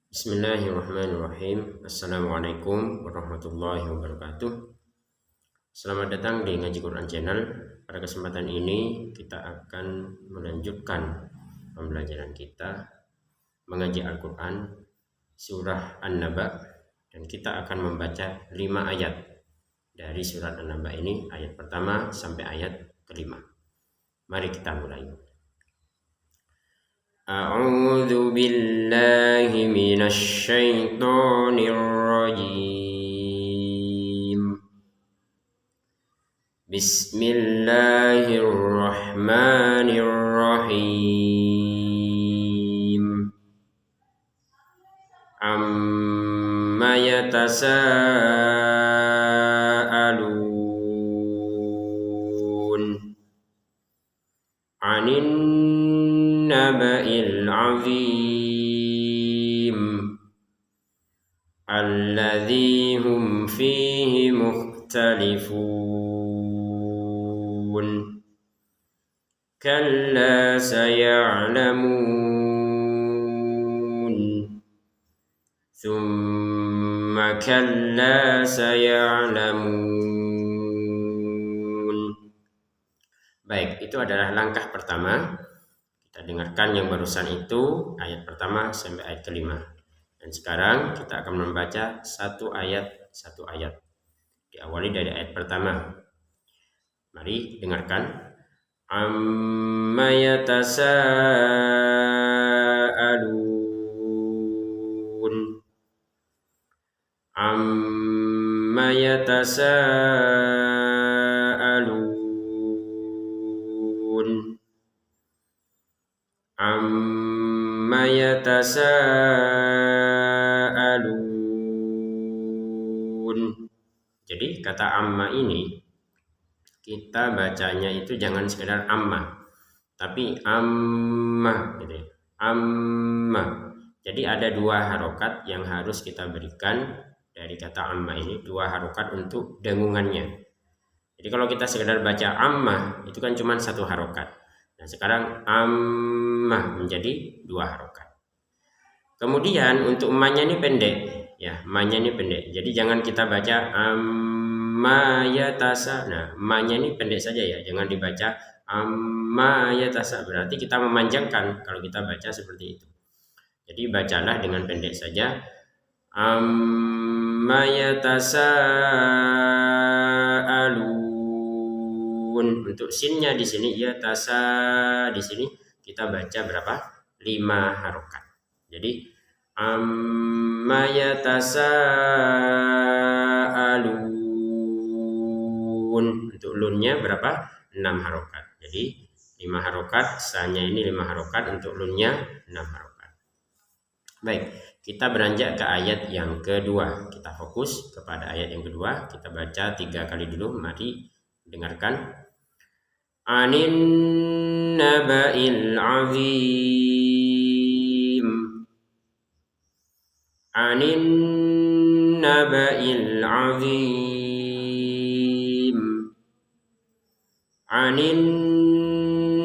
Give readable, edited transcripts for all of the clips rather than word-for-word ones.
Bismillahirrahmanirrahim. Assalamualaikum warahmatullahi wabarakatuh. Selamat datang di Ngaji Quran Channel. Pada kesempatan ini kita akan melanjutkan pembelajaran kita mengaji Al-Quran surah An-Naba, dan kita akan membaca 5 ayat dari surat An-Naba ini, ayat pertama sampai ayat kelima. Mari kita mulai. A'udzu billahi minasy syaithanir rajim. Bismillahirrahmanirrahim. Amma yatasaalun 'anin naba'il 'azim alladzi hum fihi mukhtalifun kalla saya'lamun thumma kalla saya'lamun. Baik, itu adalah langkah pertama. Kita dengarkan yang barusan itu, ayat pertama sampai ayat kelima. Dan sekarang kita akan membaca satu ayat. Diawali dari ayat pertama. Mari dengarkan. Amma yatasaalun. Amma yatasaalun. Amma yatasaalun. Jadi kata amma ini kita bacanya itu jangan sekedar amma, tapi amma gitu ya. Amma. Jadi ada 2 harokat yang harus kita berikan dari kata amma ini, 2 harokat untuk dengungannya. Jadi kalau kita sekedar baca amma itu kan cuma 1 harokat. Nah, sekarang amma menjadi 2 harokat. Kemudian untuk ma-nya ini pendek, ya, ma-nya ini pendek. Jadi jangan kita baca amma yatasa. Nah, ma-nya ini pendek saja ya, jangan dibaca amma yatasa. Berarti kita memanjangkan kalau kita baca seperti itu. Jadi bacalah dengan pendek saja. Amma yatasaalun. Untuk sinnya di sini yatasa, di sini kita baca berapa? 5 harokat. Jadi amma yatasaalun. Untuk lunnya berapa? 6 harokat. Jadi 5 harokat, sanya ini 5 harokat, untuk lunnya 6 harokat. Baik, kita beranjak ke ayat yang kedua. Kita fokus kepada ayat yang kedua. Kita baca 3 kali dulu. Mari dengarkan. Anin naba'il 'azim. Anin naba'il 'azim. Anin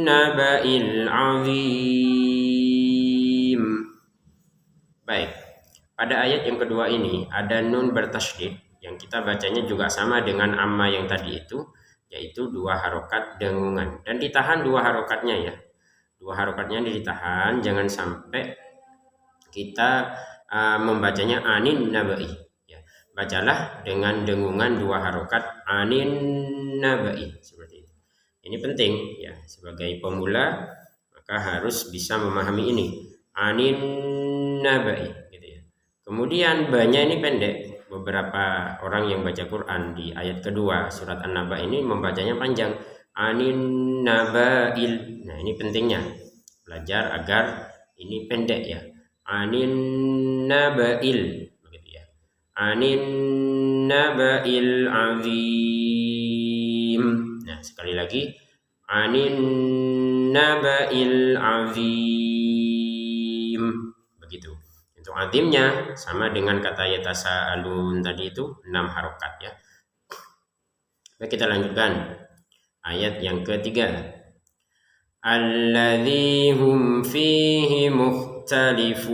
naba'il 'azim. Baik, pada ayat yang kedua ini ada nun bertasydid yang kita bacanya juga sama dengan amma yang tadi itu, yaitu 2 harokat dengungan, dan ditahan 2 harokatnya ya. 2 harokatnya ditahan, jangan sampai kita membacanya anin nabai ya. Bacalah dengan dengungan 2 harokat anin nabai seperti itu. Ini penting ya, sebagai pemula maka harus bisa memahami ini, anin nabai gitu ya. Kemudian ba-nya ini pendek. Beberapa orang yang baca Quran di ayat kedua surat An-Naba ini membacanya panjang, anin nabail. Nah, ini pentingnya belajar agar ini pendek ya, anin nabail begitu ya. Anin nabail azim. Nah, sekali lagi, anin nabail azim begitu. Untuk azimnya sama dengan kata yatasaalun tadi itu 6 harokat ya. Baik, kita lanjutkan ayat yang ketiga. Alladzi hum fihi mukhtalifun.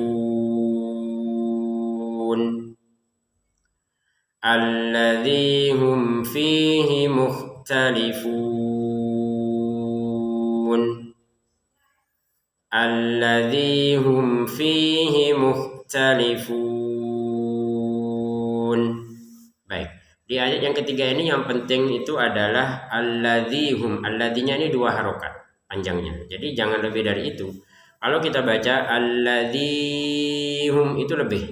الذي هم فيه مختلفون الذي هم فيه مختلفون. Baik, di ayat yang ketiga ini yang penting itu adalah alladzi hum. Alladzinya ini 2 harokat panjangnya, jadi jangan lebih dari itu. Kalau kita baca alladzi hum itu lebih,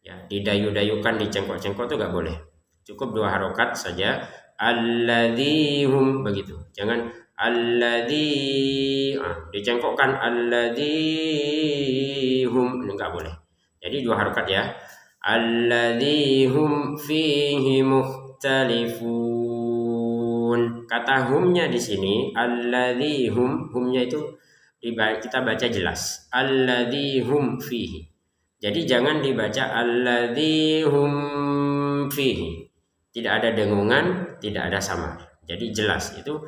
ya, didayu-dayukan, dicengkok-cengkok itu gak boleh, cukup 2 harokat saja, alladzi hum begitu. Jangan alladzi dicengkokkan alladzi hum, enggak boleh. Jadi 2 harokat ya. Alladzi hum fihi mukhtalifun. Kata humnya di sini alladzi humnya itu kita baca jelas alladzi hum fihi. Jadi jangan dibaca alladzi hum fihi. Tidak ada dengungan, tidak ada samar. Jadi jelas itu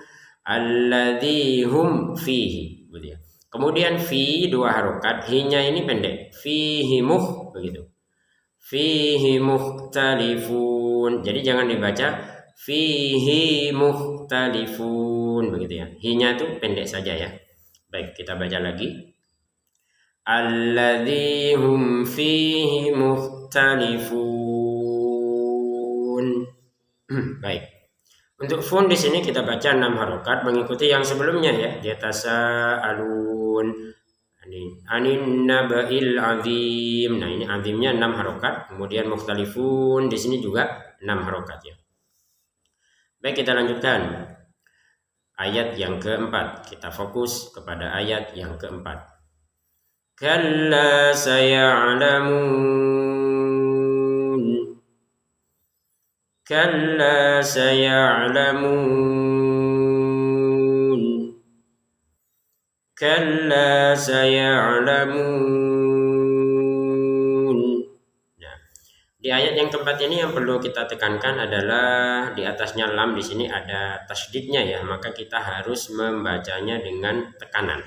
alladzi hum fihi, begitu ya. Kemudian fi 2 harokat, hinya ini pendek, fihi begitu. Fihi mukhtalifun. Jadi jangan dibaca fihi mukhtalifun, begitu ya. Hinya itu pendek saja ya. Baik, kita baca lagi. Alladzi hum fihi mukhtalifun. Baik. Untuk fun di sini kita baca 6 harokat mengikuti yang sebelumnya ya. Yatasaalun anin naba'il azim. Nah, ini azimnya 6 harokat. Kemudian mukhtalifun di sini juga 6 harokat ya. Baik, kita lanjutkan. Ayat yang keempat. Kita fokus kepada ayat yang keempat. Kalla saya'lamun. Kalla saya'lamun. Kalla saya'lamun. Nah, di ayat yang keempat ini yang perlu kita tekankan adalah di atasnya lam, di sini ada tasydidnya ya, maka kita harus membacanya dengan tekanan.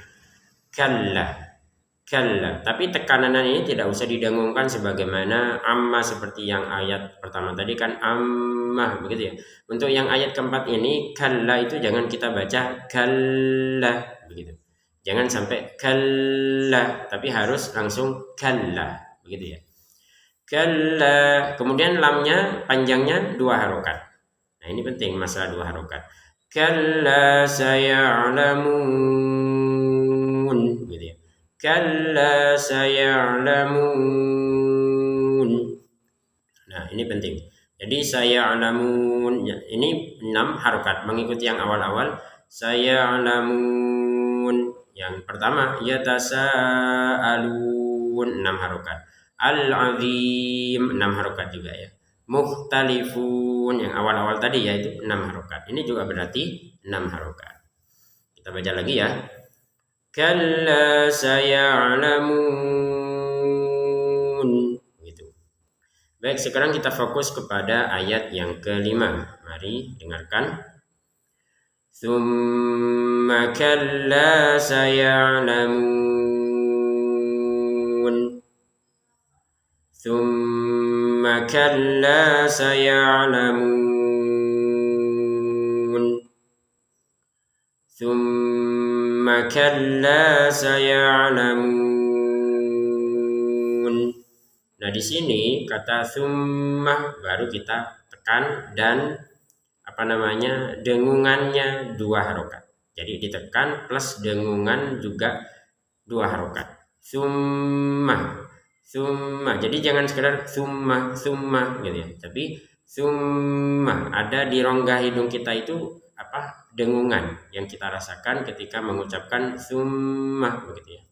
Kalla. Kalla. Tapi tekanan ini tidak usah didengungkan sebagaimana amma seperti yang ayat pertama tadi kan ammah, begitu ya. Untuk yang ayat keempat ini kalla itu jangan kita baca kalla, begitu. Jangan sampai kalla, tapi harus langsung kalla, begitu ya. Kalla. Kemudian lamnya panjangnya 2 harokat. Nah, ini penting masalah 2 harokat. Kalla saya'lamun, gitu ya. Kalla saya'lamun. Nah, ini penting. Jadi saya'lamun ini 6 harokat mengikuti yang awal-awal. Saya'lamun. Yang pertama yatasaalun 6 harokat. Al-azim 6 harokat juga ya. Mukhtalifun yang awal-awal tadi yaitu 6 harokat. Ini juga berarti 6 harokat. Kita baca lagi ya. Kalla saya'lamun. Gitu. Baik, sekarang kita fokus kepada ayat yang kelima. Mari dengarkan. Tsumma kalla saya'lamun. Tsumma kalla saya'lamun. Tsumma kalla saya'lamun. Nah, di sini kata tsumma baru kita tekan dan dengungannya 2 harokat. Jadi ditekan plus dengungan juga 2 harokat. Tsumma. Jadi jangan sekedar tsumma gitu ya. Tapi tsumma ada di rongga hidung kita itu dengungan yang kita rasakan ketika mengucapkan tsumma, begitu ya.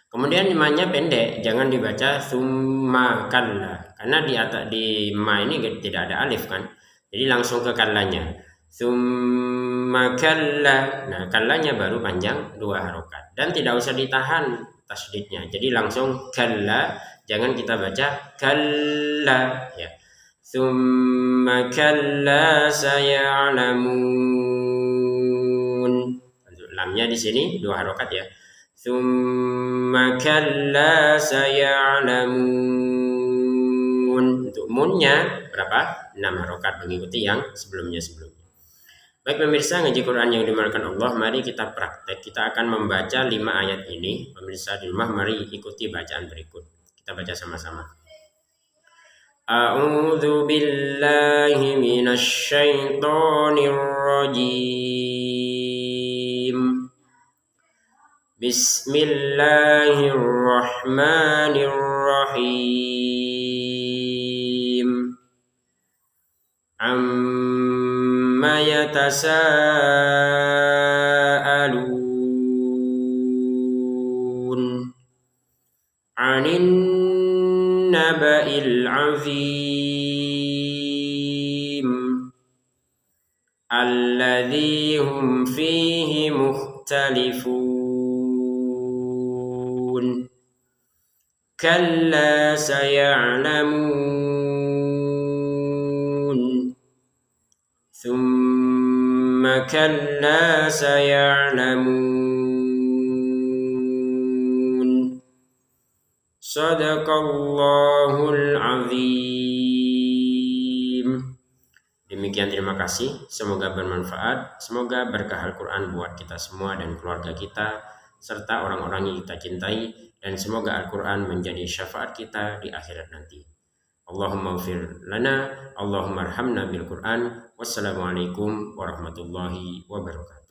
Kemudian imanya pendek, jangan dibaca tsumma kalla karena di ma ini tidak ada alif kan. Jadi langsung ke kallanya. Tsumma kalla. Nah, kallanya baru panjang 2 harokat dan tidak usah ditahan tasydidnya. Jadi langsung kalla, jangan kita baca kalla ya. Tsumma kalla saya'lamun. Lamnya di sini 2 harokat ya. Tsumma kalla saya'lamun. Munnya berapa? 6 harokat mengikuti yang sebelumnya. Baik pemirsa, ngaji Quran yang dimuliakan Allah, mari kita praktek. Kita akan membaca 5 ayat ini. Pemirsa di rumah, mari ikuti bacaan berikut. Kita baca sama-sama. A'udzu billahi minasy syaithanir rajim. Bismillahirrahmanirrahim. Amma yatasaalun 'anin naba'il 'azim alladzi hum fihi mukhtalifun kalla saya'lamun thumma kalla saya'lamun. Sadaqallahul azim. Demikian, terima kasih. Semoga bermanfaat. Semoga berkah Al-Quran buat kita semua dan keluarga kita, serta orang-orang yang kita cintai. Dan semoga Al-Quran menjadi syafaat kita di akhirat nanti. Allahumma ighfir lana, Allahumma arhamna bil Quran. Wassalamualaikum warahmatullahi wabarakatuh.